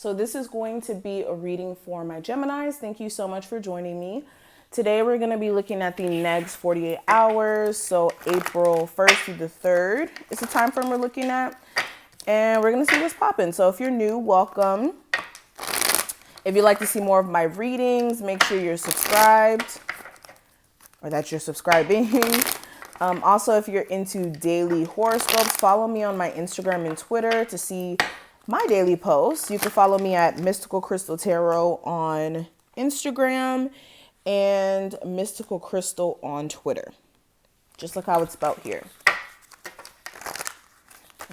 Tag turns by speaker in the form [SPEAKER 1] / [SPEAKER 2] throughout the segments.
[SPEAKER 1] So this is going to be a reading for my Geminis. Thank you so much for joining me. Today we're going to be looking at the next 48 hours. So April 1st through the 3rd is the time frame we're looking at. And we're going to see what's popping. So if you're new, welcome. If you'd like to see more of my readings, make sure you're subscribed or that you're subscribing. Also, if you're into daily horoscopes, follow me on my Instagram and Twitter to see my daily posts. You can follow me at Mystical Crystal Tarot on Instagram and Mystical Crystal on Twitter. Just like how it's spelled here.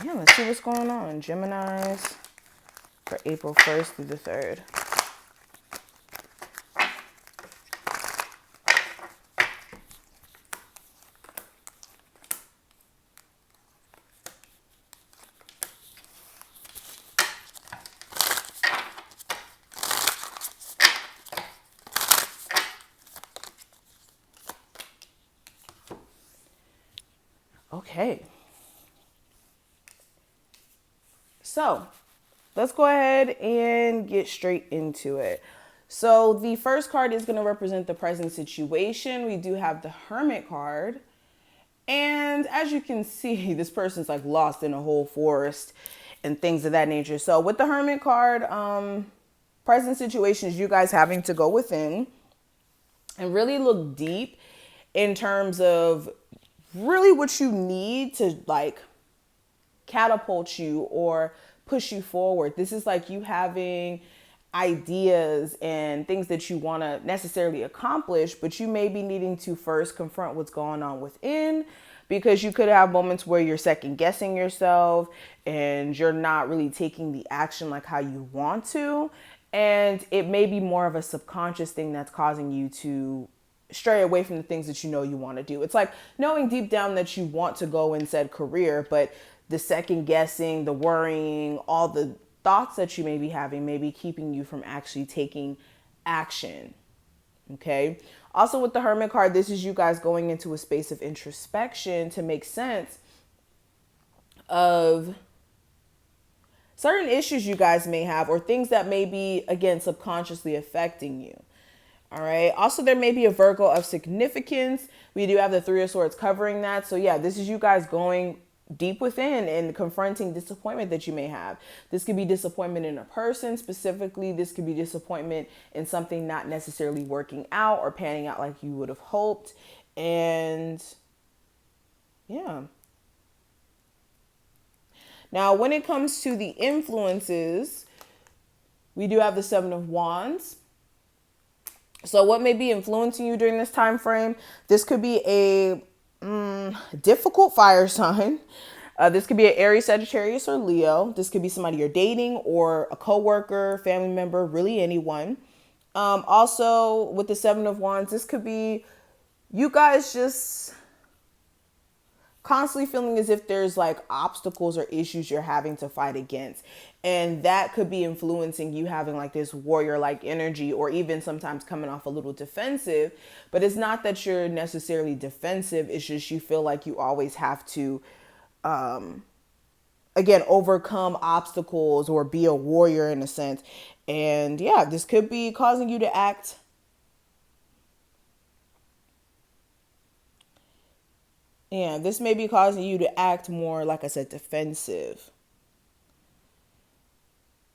[SPEAKER 1] Yeah, let's see what's going on. Geminis for April 1st through the 3rd. Okay. So let's go ahead and get straight into it. So the first card is going to represent the present situation. We do have the Hermit card. And as you can see, this person's like lost in a whole forest and things of that nature. So with the Hermit card, present situations, you guys having to go within and really look deep in terms of really what you need to like catapult you or push you forward. This is like you having ideas and things that you want to necessarily accomplish, but you may be needing to first confront what's going on within, because you could have moments where you're second guessing yourself and you're not really taking the action like how you want to. And it may be more of a subconscious thing that's causing you to stray away from the things that you know you want to do. It's like knowing deep down that you want to go in said career, but the second guessing, the worrying, all the thoughts that you may be having may be keeping you from actually taking action. Okay. Also with the Hermit card, this is you guys going into a space of introspection to make sense of certain issues you guys may have or things that may be, again, subconsciously affecting you. All right. Also, there may be a Virgo of significance. We do have the Three of Swords covering that. So yeah, this is you guys going deep within and confronting disappointment that you may have. This could be disappointment in a person specifically. This could be disappointment in something not necessarily working out or panning out like you would have hoped. And yeah. Now, when it comes to the influences, we do have the Seven of Wands. So what may be influencing you during this time frame? This could be a difficult fire sign. This could be an Aries, Sagittarius, or Leo. This could be somebody you're dating or a coworker, family member, really anyone. Also, with the Seven of Wands, this could be you guys just constantly feeling as if there's like obstacles or issues you're having to fight against. And that could be influencing you having like this warrior-like energy, or even sometimes coming off a little defensive. But it's not that you're necessarily defensive. It's just you feel like you always have to, again, overcome obstacles or be a warrior in a sense. And yeah, this could be causing you to act this may be causing you to act more, like I said, defensive.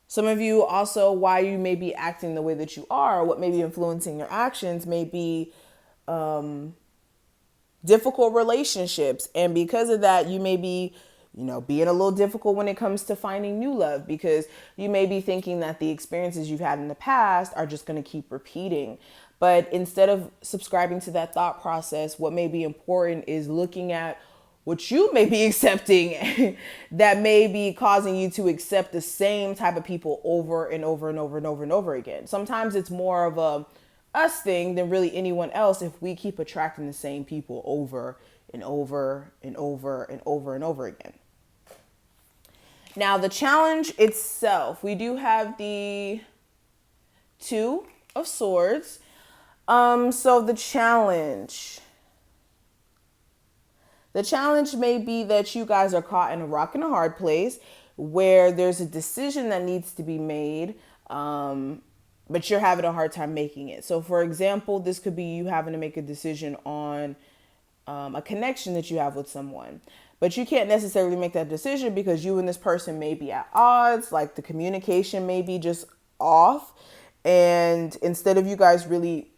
[SPEAKER 1] Some of you also, why you may be acting the way that you are, what may be influencing your actions may be difficult relationships. And because of that, you may be, being a little difficult when it comes to finding new love, because you may be thinking that the experiences you've had in the past are just going to keep repeating. But instead of subscribing to that thought process, what may be important is looking at what you may be accepting that may be causing you to accept the same type of people over and over and over and over and over again. Sometimes it's more of a us thing than really anyone else if we keep attracting the same people over and over and over and over and over again. Now, the challenge itself, we do have the Two of Swords. So the challenge may be that you guys are caught in a rock and a hard place. where there's a decision that needs to be made, but you're having a hard time making it. So, for example, this could be you having to make a decision on a connection that you have with someone. But you can't necessarily make that decision because you and this person may be at odds, like the communication may be just off. And instead of you guys really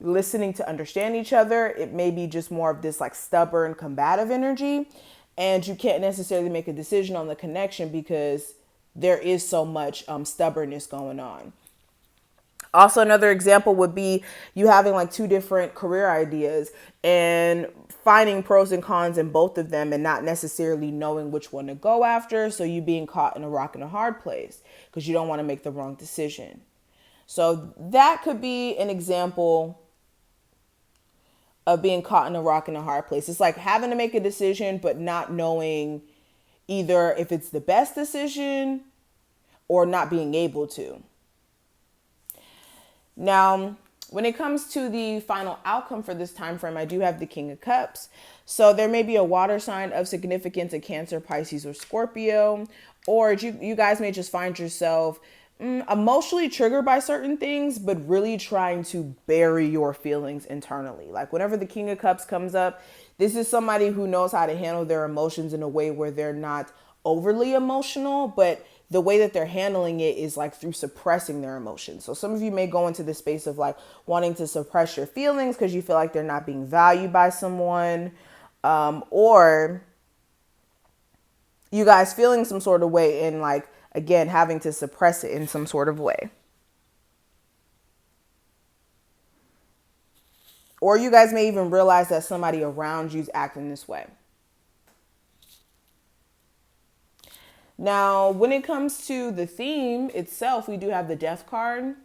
[SPEAKER 1] listening to understand each other, it may be just more of this like stubborn, combative energy. And you can't necessarily make a decision on the connection because there is so much stubbornness going on. Also, another example would be you having like two different career ideas and finding pros and cons in both of them and not necessarily knowing which one to go after. So you being caught in a rock and a hard place because you don't want to make the wrong decision. So that could be an example of being caught in a rock and a hard place. It's like having to make a decision, but not knowing either if it's the best decision or not being able to. Now, when it comes to the final outcome for this time frame, I do have the King of Cups. So there may be a water sign of significance, a Cancer, Pisces, or Scorpio, or you guys may just find yourself emotionally triggered by certain things, but really trying to bury your feelings internally. Like whenever the King of Cups comes up, this is somebody who knows how to handle their emotions in a way where they're not overly emotional, but the way that they're handling it is like through suppressing their emotions. So some of you may go into the space of like wanting to suppress your feelings because you feel like they're not being valued by someone, or you guys feeling some sort of way and like, again, having to suppress it in some sort of way. Or you guys may even realize that somebody around you is acting this way. Now, when it comes to the theme itself, we do have the Death card.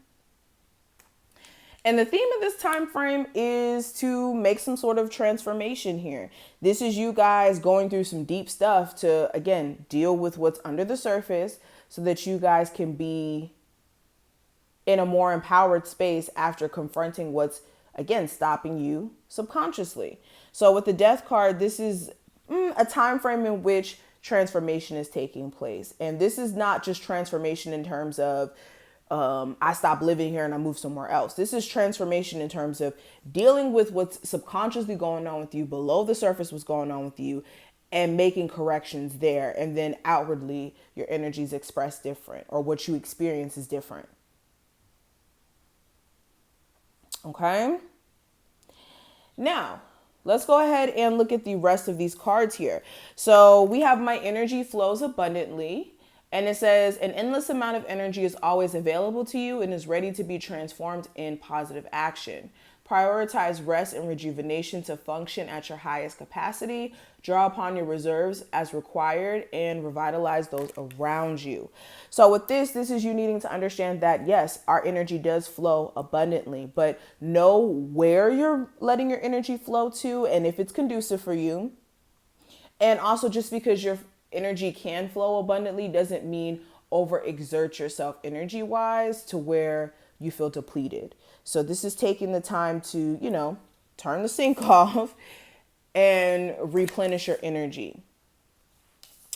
[SPEAKER 1] And the theme of this time frame is to make some sort of transformation here. This is you guys going through some deep stuff to, again, deal with what's under the surface so that you guys can be in a more empowered space after confronting what's, again, stopping you subconsciously. So with the Death card, this is a time frame in which transformation is taking place. And this is not just transformation in terms of I stop living here and I move somewhere else. This is transformation in terms of dealing with what's subconsciously going on with you, below the surface, what's going on with you, and making corrections there. And then outwardly, your energy is expressed different, or what you experience is different. Okay? Now, let's go ahead and look at the rest of these cards here. So we have my energy flows abundantly. And it says an endless amount of energy is always available to you and is ready to be transformed in positive action. Prioritize rest and rejuvenation to function at your highest capacity. Draw upon your reserves as required and revitalize those around you. So with this is you needing to understand that, yes, our energy does flow abundantly, but know where you're letting your energy flow to and if it's conducive for you. And also, just because your energy can flow abundantly doesn't mean overexert yourself energy wise to where you feel depleted. So this is taking the time to, turn the sink off and replenish your energy.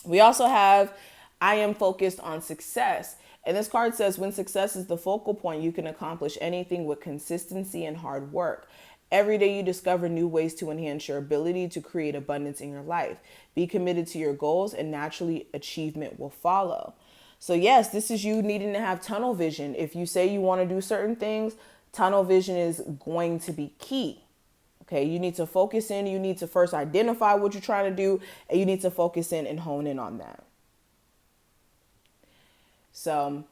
[SPEAKER 1] We also have I am focused on success. And this card says when success is the focal point, you can accomplish anything with consistency and hard work. Every day you discover new ways to enhance your ability to create abundance in your life. Be committed to your goals and naturally achievement will follow. So yes, this is you needing to have tunnel vision. If you say you want to do certain things, tunnel vision is going to be key. Okay, you need to focus in. You need to first identify what you're trying to do, and you need to focus in and hone in on that. So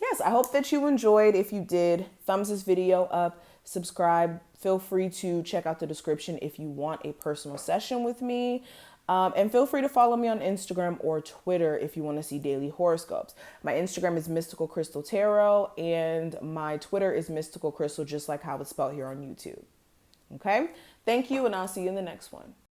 [SPEAKER 1] yes, I hope that you enjoyed. If you did, thumbs this video up. Subscribe. Feel free to check out the description if you want a personal session with me. And feel free to follow me on Instagram or Twitter if you want to see daily horoscopes. My Instagram is Mystical Crystal Tarot and my Twitter is Mystical Crystal, just like how it's spelled here on YouTube. Okay? Thank you, and I'll see you in the next one.